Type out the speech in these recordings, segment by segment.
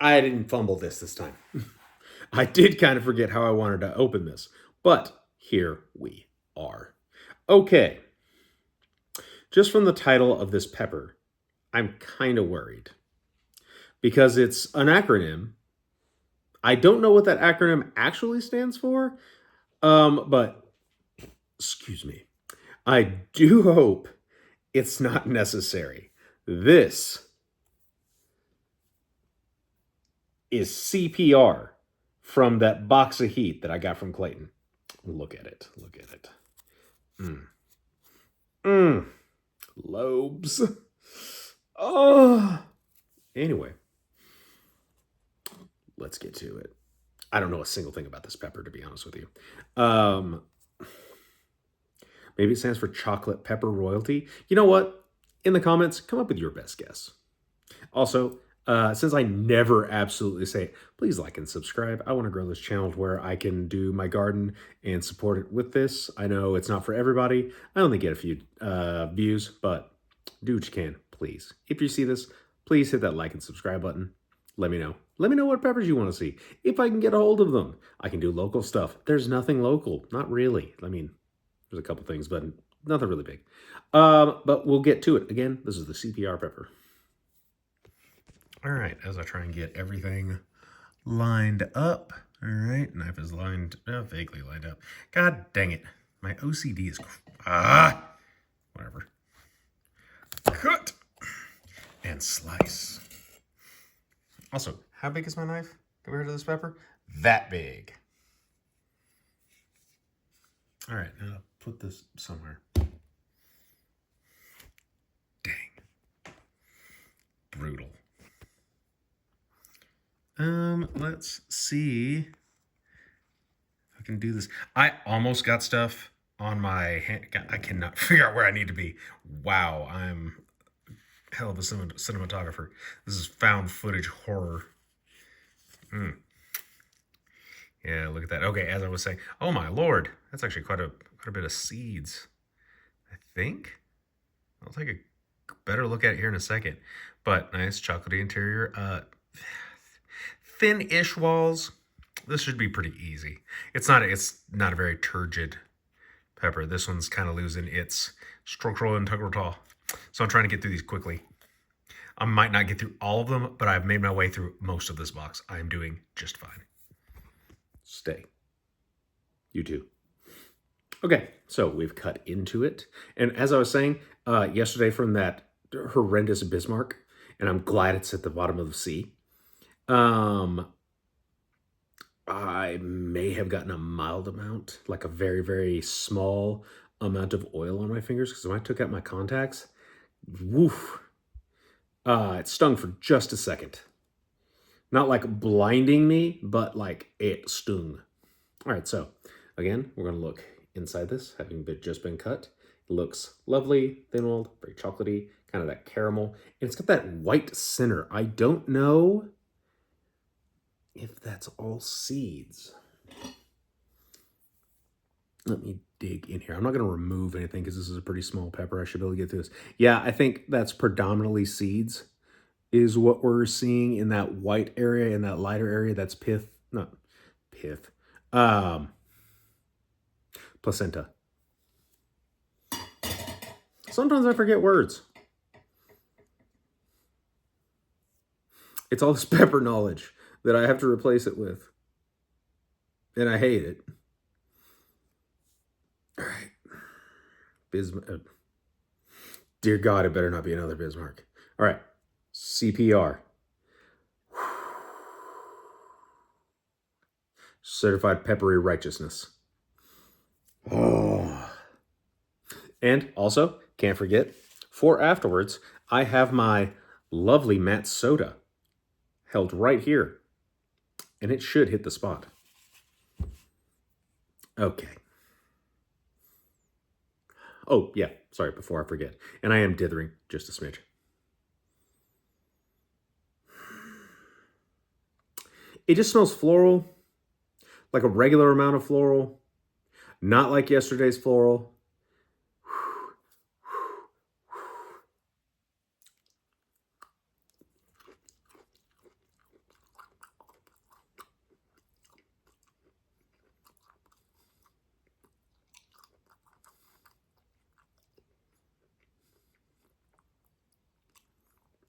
I didn't fumble this time. I did kind of forget how I wanted to open this, but here we are. Okay, just from the title of this pepper, I'm kind of worried because it's an acronym. I don't know what that acronym actually stands for, but excuse me. I do hope it's not necessary. This is CPR from that box of heat that I got from Clayton. Look at it. Look at it. Mm. Mm. Lobes. Oh. Anyway, let's get to it. I don't know a single thing about this pepper, to be honest with you. Maybe it stands for chocolate pepper royalty. You know what? In the comments, come up with your best guess. Also, since I never absolutely say it, please like and subscribe. I want to grow this channel to where I can do my garden and support it with this. I know it's not for everybody. I only get a few views, but do what you can, please. If you see this, please hit that like and subscribe button. Let me know. Let me know what peppers you want to see. If I can get a hold of them, I can do local stuff. There's nothing local. Not really. I mean, there's a couple things, but nothing really big. But we'll get to it. Again, this is the CPR pepper. All right, as I try and get everything lined up. All right, knife is vaguely lined up. God dang it. My OCD is, whatever. Cut and slice. Also, how big is my knife compared to this pepper? That big. All right, now put this somewhere. Dang. Brutal. Let's see if I can do this. I almost got stuff on my hand. God, I cannot figure out where I need to be. Wow, I'm hell of a cinematographer. This is found footage horror. Yeah, look at that. Okay, as I was saying, oh my lord, that's actually quite a bit of seeds. I think I'll take a better look at it here in a second. But nice chocolatey interior. Thin-ish walls. This should be pretty easy. It's not a very turgid pepper. This one's kind of losing its structural integrity. So I'm trying to get through these quickly. I might not get through all of them, but I've made my way through most of this box. I am doing just fine. Stay. You too. Okay, so we've cut into it. And as I was saying yesterday from that horrendous Bismarck, and I'm glad it's at the bottom of the sea, I may have gotten a mild amount, like a very, very small amount of oil on my fingers, because when I took out my contacts, woof, it stung for just a second. Not like blinding me, but like it stung. All right, so again, we're going to look inside this, having just been cut. It looks lovely, thin-walled, very chocolatey, kind of that caramel. And it's got that white center. I don't know if that's all seeds. Let me dig in here. I'm not going to remove anything because this is a pretty small pepper. I should be able to get through this. Yeah, I think that's predominantly seeds is what we're seeing in that white area, in that lighter area. That's pith, not pith, placenta. Sometimes I forget words. It's all this pepper knowledge that I have to replace it with. And I hate it. All right. Bismarck. Dear God, it better not be another Bismarck. All right. CPR. Certified peppery righteousness. Oh. And also, can't forget, for afterwards, I have my lovely matte soda held right here. And it should hit the spot. Okay. Oh, yeah. Sorry, before I forget. And I am dithering just a smidge. It just smells floral, like a regular amount of floral, not like yesterday's floral.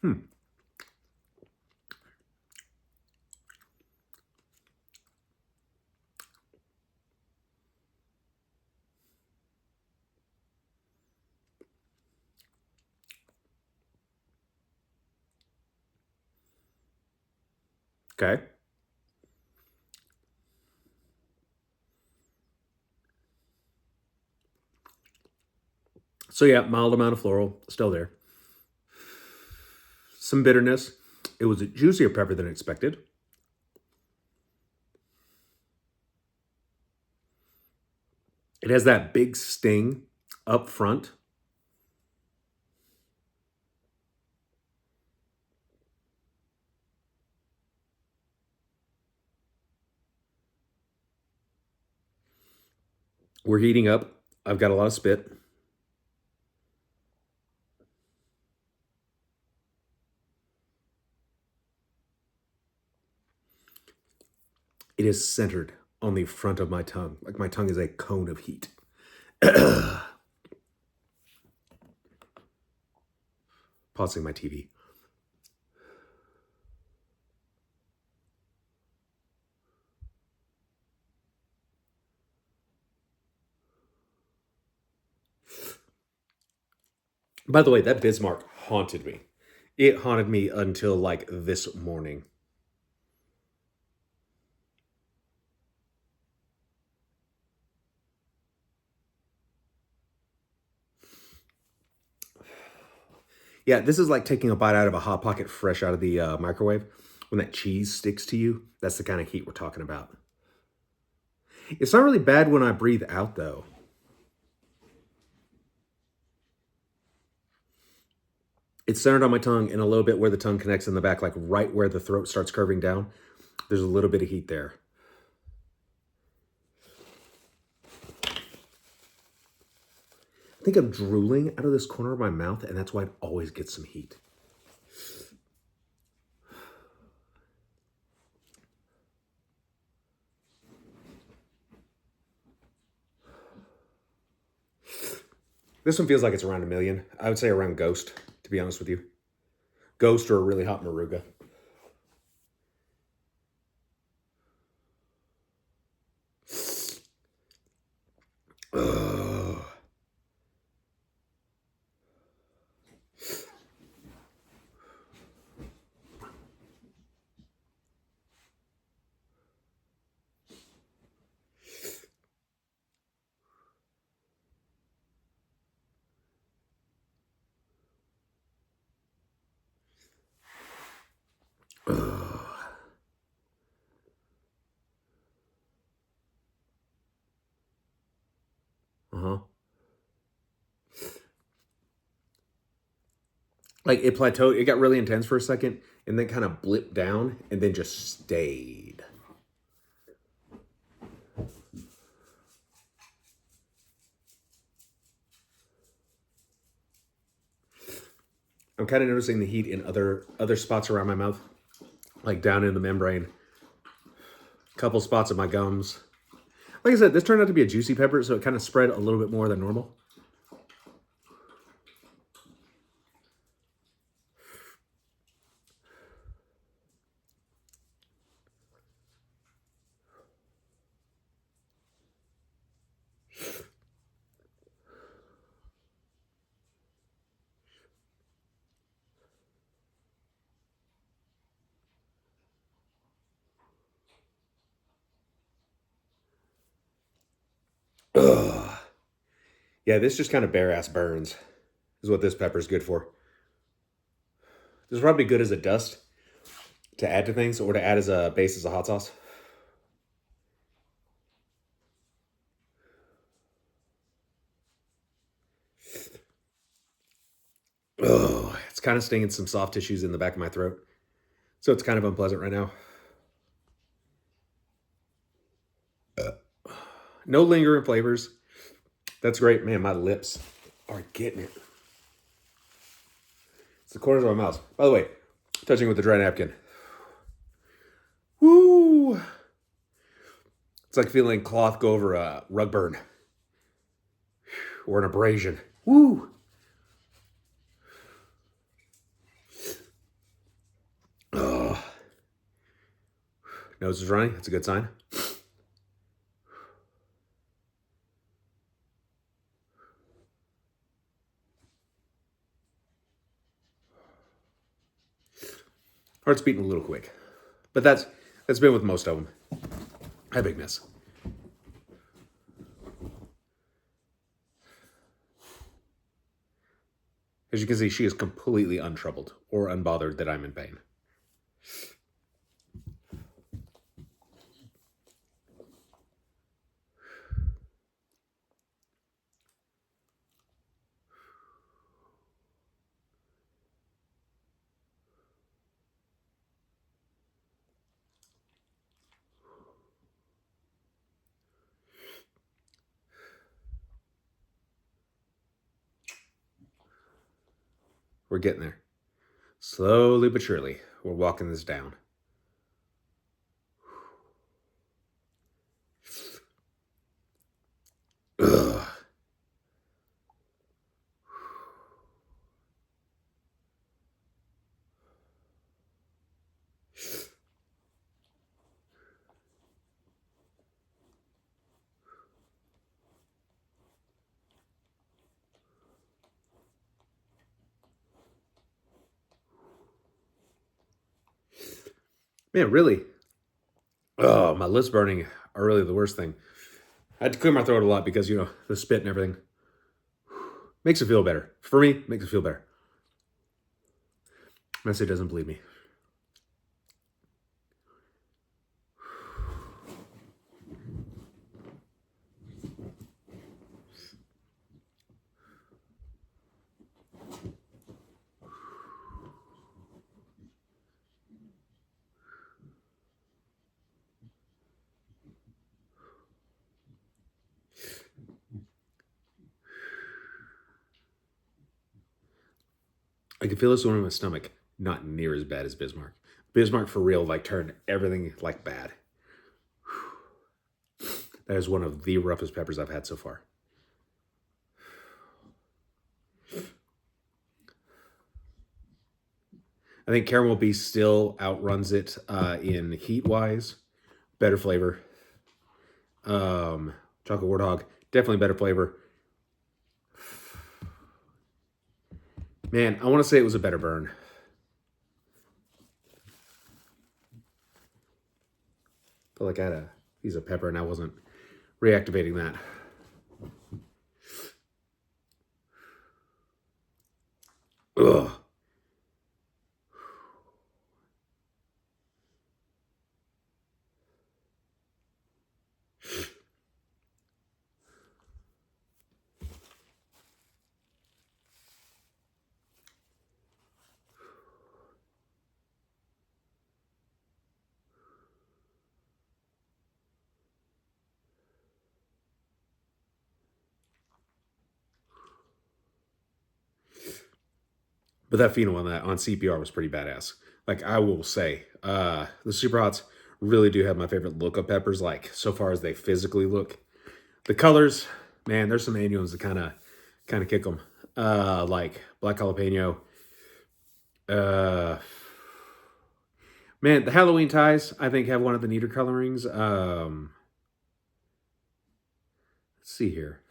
Hmm. Okay. So yeah, mild amount of floral, still there. Some bitterness. It was a juicier pepper than expected. It has that big sting up front. We're heating up. I've got a lot of spit. It is centered on the front of my tongue. Like my tongue is a cone of heat. Pausing my TV. By the way, that Bismarck haunted me. It haunted me until like this morning. Yeah, this is like taking a bite out of a Hot Pocket fresh out of the microwave. When that cheese sticks to you, that's the kind of heat we're talking about. It's not really bad when I breathe out, though. It's centered on my tongue and a little bit where the tongue connects in the back, like right where the throat starts curving down. There's a little bit of heat there. I think I'm drooling out of this corner of my mouth, and that's why it always gets some heat. This one feels like it's around 1 million. I would say around Ghost, to be honest with you. Ghost or a really hot Maruga. Ugh. Ugh. Uh-huh. Like it plateaued, it got really intense for a second, and then kind of blipped down, and then just stayed. I'm kind of noticing the heat in other spots around my mouth, like down in the membrane. A couple spots of my gums. Like I said, this turned out to be a juicy pepper, so it kind of spread a little bit more than normal. Ugh. Yeah, this just kind of bare ass burns, is what this pepper is good for. This is probably good as a dust to add to things or to add as a base as a hot sauce. Oh, it's kind of stinging some soft tissues in the back of my throat. So it's kind of unpleasant right now. No lingering flavors. That's great. Man, my lips are getting it. It's the corners of my mouth. By the way, touching with the dry napkin. Woo! It's like feeling cloth go over a rug burn or an abrasion. Woo! Nose is running. That's a good sign. Heart's beating a little quick. But that's been with most of them. Hi, Big Miss. As you can see, she is completely untroubled or unbothered that I'm in pain. We're getting there. Slowly but surely, we're walking this down. Ugh. Man, really? Oh, my lips burning are really the worst thing. I had to clear my throat a lot because, you know, the spit and everything. Makes it feel better. For me, makes it feel better. Messi doesn't believe me. I can feel this one in my stomach. Not near as bad as Bismarck. Bismarck for real, like turned everything like bad. That is one of the roughest peppers I've had so far. I think Caramel Beast still outruns it in heat-wise. Better flavor. Chocolate Warthog, definitely better flavor. Man, I want to say it was a better burn. Felt like I had a piece of pepper and I wasn't reactivating that. Ugh. But that pheno on CPR was pretty badass. Like, I will say, the Super Hots really do have my favorite look of peppers, like, so far as they physically look. The colors, man, there's some annuals that kind of kick them. Like, Black Jalapeno. Man, the Halloween ties, I think, have one of the neater colorings. Let's see here.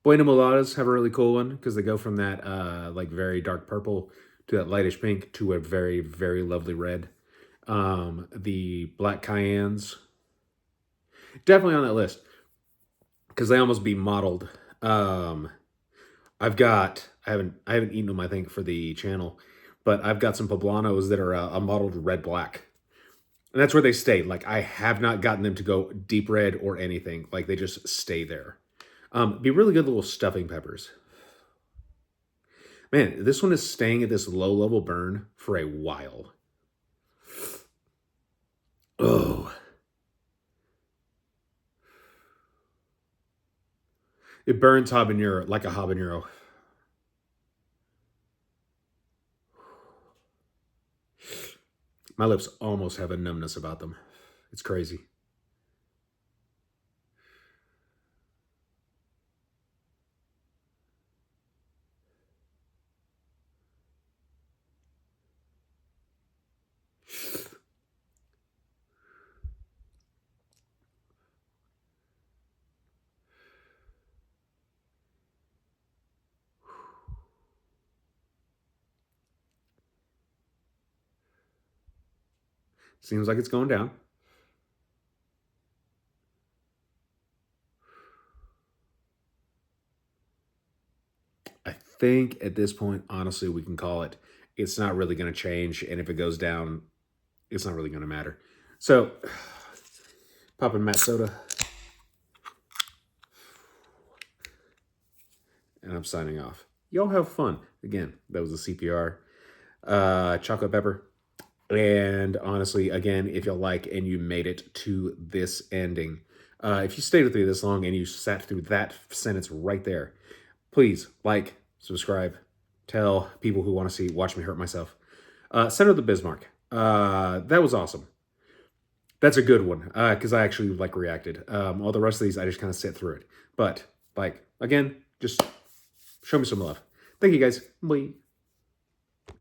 Bueno Mulatas have a really cool one because they go from that like very dark purple to that lightish pink to a very, very lovely red. The Black Cayennes, definitely on that list because they almost be mottled. I haven't eaten them, I think, for the channel, but I've got some Poblanos that are a mottled red black. And that's where they stay. Like, I have not gotten them to go deep red or anything. Like, they just stay there. Be really good little stuffing peppers. Man, this one is staying at this low-level burn for a while. Oh. It burns habanero like a habanero. My lips almost have a numbness about them. It's crazy. Seems like it's going down. I think at this point, honestly, we can call it. It's not really going to change. And if it goes down, it's not really going to matter. So, popping Matt soda. And I'm signing off. Y'all have fun. Again, that was a CPR. Chocolate pepper. And honestly, again, if you like and you made it to this ending, if you stayed with me this long and you sat through that sentence right there, please like, subscribe, tell people who want to watch me hurt myself. Senator the Bismarck. That was awesome. That's a good one because I actually like reacted. All the rest of these, I just kind of sit through it. But like again, just show me some love. Thank you guys. Bye.